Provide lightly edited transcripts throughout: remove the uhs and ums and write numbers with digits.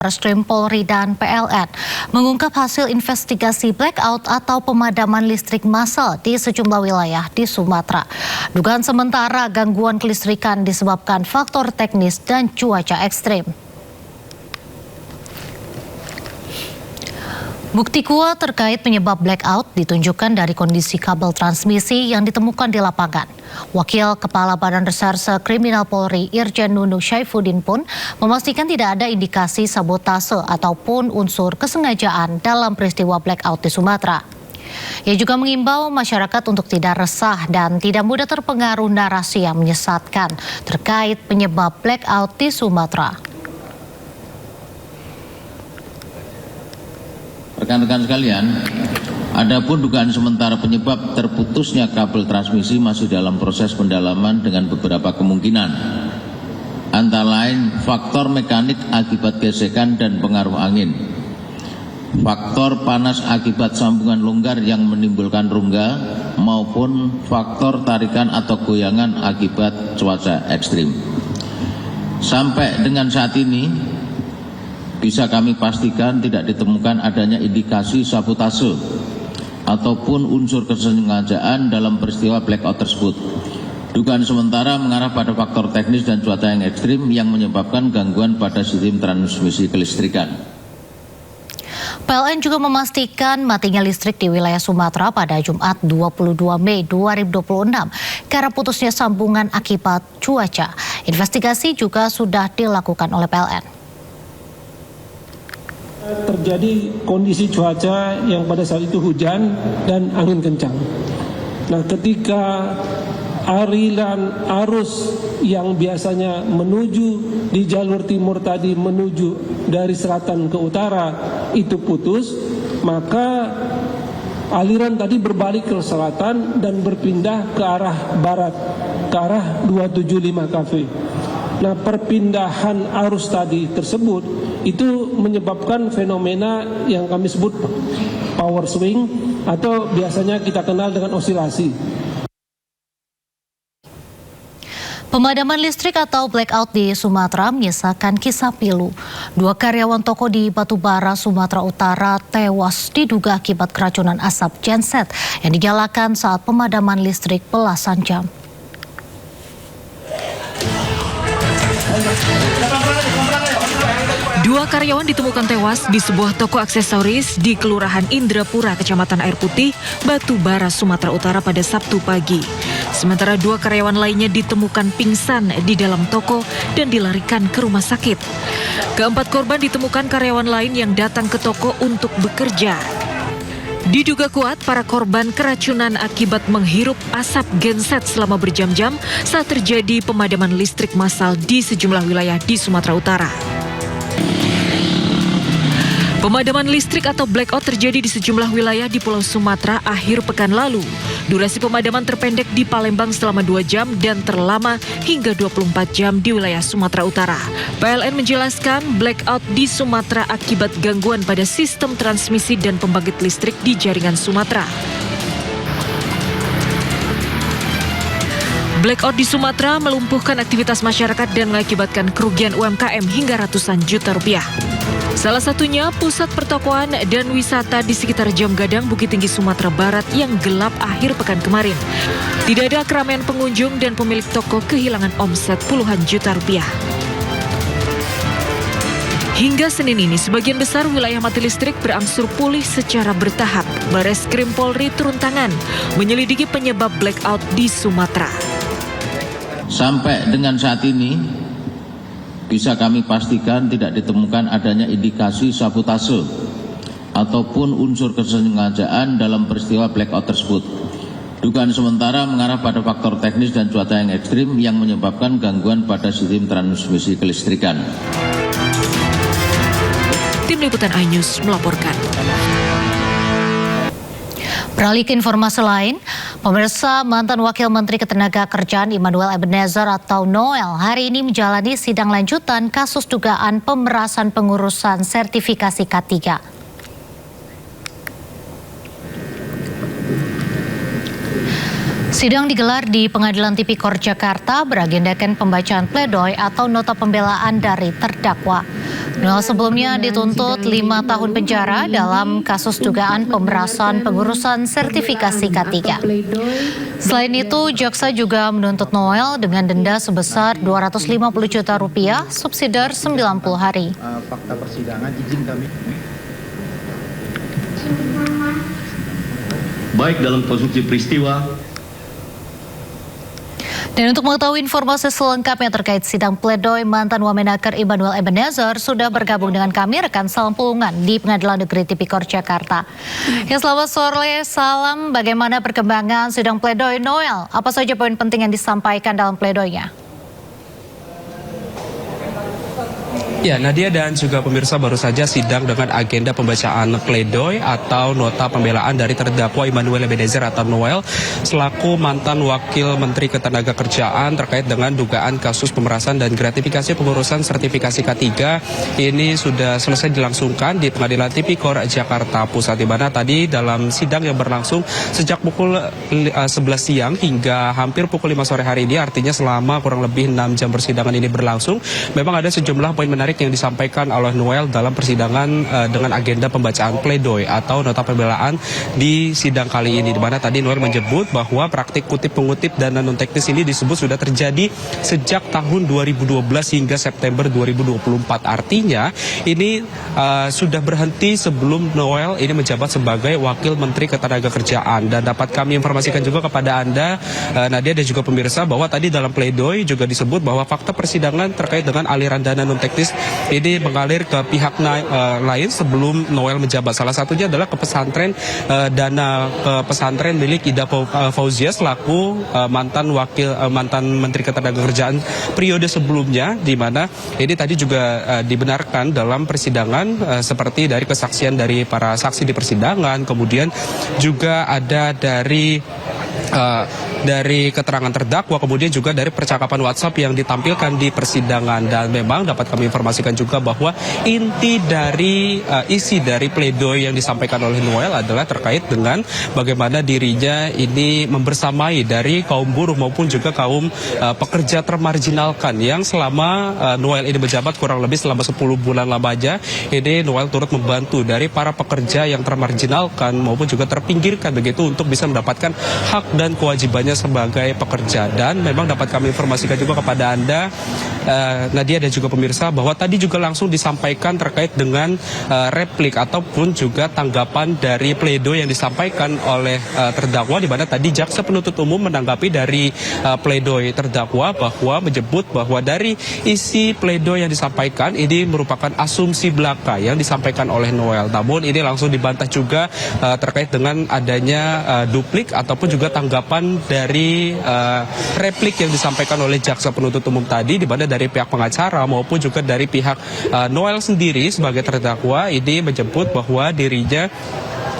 Barreskrim Polri dan PLN mengungkap hasil investigasi blackout atau pemadaman listrik massal di sejumlah wilayah di Sumatera. Dugaan sementara gangguan kelistrikan disebabkan faktor teknis dan cuaca ekstrim. Bukti kuat terkait penyebab blackout ditunjukkan dari kondisi kabel transmisi yang ditemukan di lapangan. Wakil Kepala Badan Reserse Kriminal Polri Irjen Nunung Syaifuddin pun memastikan tidak ada indikasi sabotase ataupun unsur kesengajaan dalam peristiwa blackout di Sumatera. Ia juga mengimbau masyarakat untuk tidak resah dan tidak mudah terpengaruh narasi yang menyesatkan terkait penyebab blackout di Sumatera. Rekan-rekan sekalian, adapun dugaan sementara penyebab terputusnya kabel transmisi masih dalam proses pendalaman dengan beberapa kemungkinan. Antara lain faktor mekanik akibat gesekan dan pengaruh angin, faktor panas akibat sambungan longgar yang menimbulkan rongga, maupun faktor tarikan atau goyangan akibat cuaca ekstrim. Sampai dengan saat ini, bisa kami pastikan tidak ditemukan adanya indikasi sabotase ataupun unsur kesengajaan dalam peristiwa blackout tersebut. Dugaan sementara mengarah pada faktor teknis dan cuaca yang ekstrim yang menyebabkan gangguan pada sistem transmisi kelistrikan. PLN juga memastikan matinya listrik di wilayah Sumatera pada Jumat 22 Mei 2026 karena putusnya sambungan akibat cuaca. Investigasi juga sudah dilakukan oleh PLN. Terjadi kondisi cuaca yang pada saat itu hujan dan angin kencang. Nah, ketika aliran arus yang biasanya menuju di jalur timur tadi menuju dari selatan ke utara itu putus, maka aliran tadi berbalik ke selatan dan berpindah ke arah barat, ke arah 275 Cafe. Nah, perpindahan arus tadi tersebut itu menyebabkan fenomena yang kami sebut power swing atau biasanya kita kenal dengan osilasi. Pemadaman listrik atau blackout di Sumatera menyisakan kisah pilu. 2 karyawan toko di Batubara, Sumatera Utara tewas diduga akibat keracunan asap genset yang dinyalakan saat pemadaman listrik belasan jam. Dua karyawan ditemukan tewas di sebuah toko aksesoris di Kelurahan Indrapura, Kecamatan Air Putih, Batubara, Sumatera Utara pada Sabtu pagi. Sementara 2 karyawan lainnya ditemukan pingsan di dalam toko dan dilarikan ke rumah sakit. Keempat korban ditemukan karyawan lain yang datang ke toko untuk bekerja. Diduga kuat para korban keracunan akibat menghirup asap genset selama berjam-jam saat terjadi pemadaman listrik massal di sejumlah wilayah di Sumatera Utara. Pemadaman listrik atau blackout terjadi di sejumlah wilayah di Pulau Sumatera akhir pekan lalu. Durasi pemadaman terpendek di Palembang selama 2 jam dan terlama hingga 24 jam di wilayah Sumatera Utara. PLN menjelaskan blackout di Sumatera akibat gangguan pada sistem transmisi dan pembangkit listrik di jaringan Sumatera. Blackout di Sumatera melumpuhkan aktivitas masyarakat dan mengakibatkan kerugian UMKM hingga ratusan juta rupiah. Salah satunya pusat pertokoan dan wisata di sekitar Jam Gadang, Bukit Tinggi, Sumatera Barat yang gelap akhir pekan kemarin. Tidak ada keramaian pengunjung dan pemilik toko kehilangan omset puluhan juta rupiah. Hingga Senin ini, sebagian besar wilayah mati listrik berangsur pulih secara bertahap. Barreskrim Polri turun tangan menyelidiki penyebab blackout di Sumatera. Sampai dengan saat ini, bisa kami pastikan tidak ditemukan adanya indikasi sabotase ataupun unsur kesengajaan dalam peristiwa blackout tersebut. Dugaan sementara mengarah pada faktor teknis dan cuaca yang ekstrim yang menyebabkan gangguan pada sistem transmisi kelistrikan. Tim Liputan iNews melaporkan. Beralih ke informasi lain, pemirsa, mantan Wakil Menteri Ketenagakerjaan Immanuel Ebenezer atau Noel hari ini menjalani sidang lanjutan kasus dugaan pemerasan pengurusan sertifikasi K3. Sidang digelar di Pengadilan Tipikor Jakarta beragendakan pembacaan pledoi atau nota pembelaan dari terdakwa. Noel sebelumnya dituntut 5 tahun penjara dalam kasus dugaan pemerasan pengurusan sertifikasi K3. Selain itu, jaksa juga menuntut Noel dengan denda sebesar 250 juta rupiah, subsidiar 90 hari. Fakta persidangan izin kami. Baik dalam konstruksi peristiwa. Dan untuk mengetahui informasi selengkapnya terkait sidang pledoi mantan Wamenaker Immanuel Ebenezer sudah bergabung dengan kami rekan Salam Pulungan di Pengadilan Negeri Tipikor Jakarta. Ya, selamat sore, Salam. Bagaimana perkembangan sidang pledoi Noel? Apa saja poin penting yang disampaikan dalam pledoinya? Ya, Nadia dan juga pemirsa, baru saja sidang dengan agenda pembacaan pledoi atau nota pembelaan dari terdakwa Immanuel Ebenezer atau Noel selaku mantan Wakil Menteri Ketenagakerjaan terkait dengan dugaan kasus pemerasan dan gratifikasi pengurusan sertifikasi K3. Ini sudah selesai dilangsungkan di Pengadilan Tipikor Jakarta Pusat, di mana tadi dalam sidang yang berlangsung sejak pukul 11 siang hingga hampir pukul 5 sore hari ini, artinya selama kurang lebih 6 jam persidangan ini berlangsung, memang ada sejumlah poin menarik yang disampaikan oleh Noel dalam persidangan dengan agenda pembacaan pledoi atau nota pembelaan di sidang kali ini, di mana tadi Noel menyebut bahwa praktik kutip-pengutip dana non-teknis ini disebut sudah terjadi sejak tahun 2012 hingga September 2024. Artinya ini sudah berhenti sebelum Noel ini menjabat sebagai Wakil Menteri Ketenagakerjaan. Dan dapat kami informasikan juga kepada Anda, Nadia dan juga pemirsa, bahwa tadi dalam pledoi juga disebut bahwa fakta persidangan terkait dengan aliran dana non-teknis ini mengalir ke pihak lain sebelum Noel menjabat. Salah satunya adalah ke pesantren, dana ke pesantren milik Ida Fauzia selaku mantan Menteri Ketenagakerjaan periode sebelumnya, di mana ini tadi juga dibenarkan dalam persidangan seperti dari kesaksian dari para saksi di persidangan, kemudian juga ada dari keterangan terdakwa, kemudian juga dari percakapan WhatsApp yang ditampilkan di persidangan. Dan memang dapat kami informasikan juga bahwa inti dari isi dari pledoi yang disampaikan oleh Noel adalah terkait dengan bagaimana dirinya ini membersamai dari kaum buruh maupun juga kaum pekerja termarginalkan yang selama Noel ini menjabat kurang lebih selama 10 bulan lamanya, ini Noel turut membantu dari para pekerja yang termarginalkan maupun juga terpinggirkan begitu untuk bisa mendapatkan hak dan kewajibannya sebagai pekerja. Dan memang dapat kami informasikan juga kepada Anda, Nadia dan juga pemirsa, bahwa tadi juga langsung disampaikan terkait dengan replik ataupun juga tanggapan dari pledoi yang disampaikan oleh terdakwa, di mana tadi jaksa penuntut umum menanggapi dari pledoi terdakwa bahwa menyebut bahwa dari isi pledoi yang disampaikan ini merupakan asumsi belaka yang disampaikan oleh Noel. Namun ini langsung dibantah juga terkait dengan adanya duplik ataupun juga tanggapan dari replik yang disampaikan oleh jaksa penuntut umum tadi, di mana dari pihak pengacara maupun juga dari pihak Noel sendiri sebagai terdakwa ini menyebut bahwa dirinya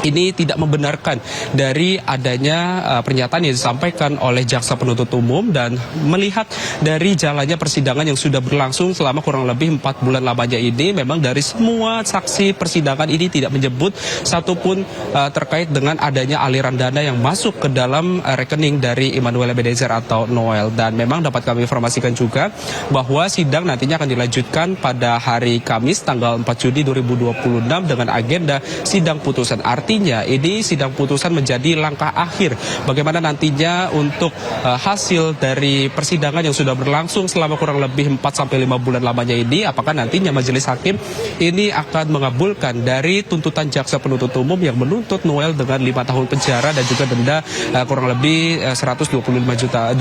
ini tidak membenarkan dari adanya pernyataan yang disampaikan oleh jaksa penuntut umum, dan melihat dari jalannya persidangan yang sudah berlangsung selama kurang lebih 4 bulan lamanya ini, memang dari semua saksi persidangan ini tidak menyebut satupun terkait dengan adanya aliran dana yang masuk ke dalam rekening dari Immanuel Ebenezer atau Noel. Dan memang dapat kami informasikan juga bahwa sidang nantinya akan dilanjutkan pada hari Kamis tanggal 4 Juni 2026 dengan agenda sidang putusan. Artinya ini sidang putusan menjadi langkah akhir bagaimana nantinya untuk hasil dari persidangan yang sudah berlangsung selama kurang lebih 4-5 bulan lamanya ini, apakah nantinya majelis hakim ini akan mengabulkan dari tuntutan jaksa penuntut umum yang menuntut Noel dengan 5 tahun penjara dan juga denda kurang lebih 250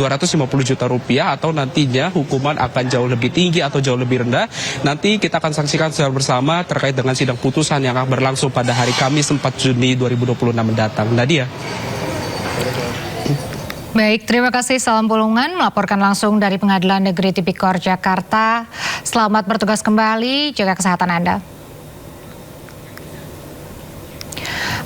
juta rupiah, atau nantinya hukuman akan jauh lebih tinggi atau jauh lebih rendah. Nanti kita akan saksikan secara bersama terkait dengan sidang putusan yang akan berlangsung pada hari Kamis 4 Juni 2026 mendatang. Nadia. Baik, terima kasih Salam Pulungan melaporkan langsung dari Pengadilan Negeri Tipikor Jakarta. Selamat bertugas kembali, jaga kesehatan Anda.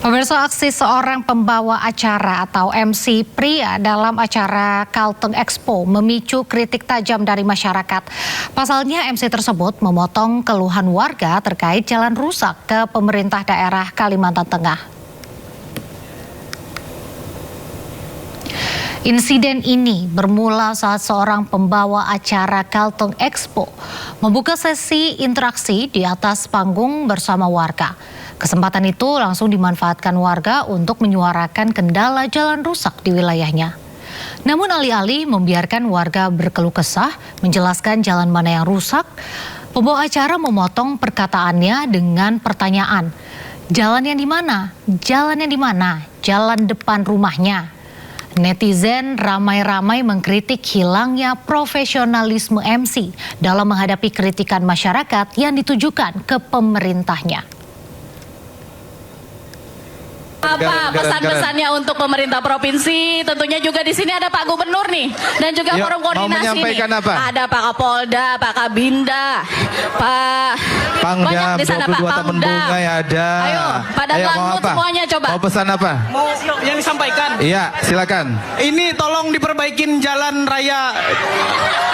Pemirsa, aksi seorang pembawa acara atau MC pria dalam acara Kalteng Expo memicu kritik tajam dari masyarakat. Pasalnya MC tersebut memotong keluhan warga terkait jalan rusak ke pemerintah daerah Kalimantan Tengah. Insiden ini bermula saat seorang pembawa acara Kalteng Expo membuka sesi interaksi di atas panggung bersama warga. Kesempatan itu langsung dimanfaatkan warga untuk menyuarakan kendala jalan rusak di wilayahnya. Namun alih-alih membiarkan warga berkeluh kesah menjelaskan jalan mana yang rusak, pembawa acara memotong perkataannya dengan pertanyaan, "Jalan yang di mana? Jalan yang di mana? Jalan depan rumahnya." Netizen ramai-ramai mengkritik hilangnya profesionalisme MC dalam menghadapi kritikan masyarakat yang ditujukan ke pemerintahnya. Apa pesan-pesannya untuk pemerintah provinsi? Tentunya juga di sini ada Pak Gubernur nih dan juga Yuk, forum mau koordinasi menyampaikan nih. apa? Ada Pak Kapolda, Pak Kabinda, Pak Pangdam, banyak di sana Pak 22 Taman Pangdam. Bunga ya ada. Ayo, pada mau Langmut apa? semuanya coba. Mau pesan apa? Mau yang disampaikan. Iya, silakan. Ini tolong diperbaikin jalan raya.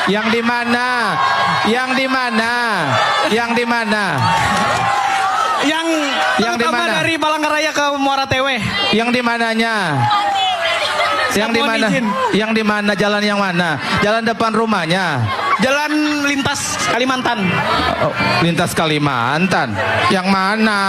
Yang di mana? Yang di mana? Yang di mana? Yang di terutama mana? dari Palangkaraya ke Muara Tewe. Yang di mananya? Yang di Mohon mana? izin. Yang di mana? Jalan yang mana? Jalan depan rumahnya. Jalan lintas Kalimantan. Oh, lintas Kalimantan. Yang mana?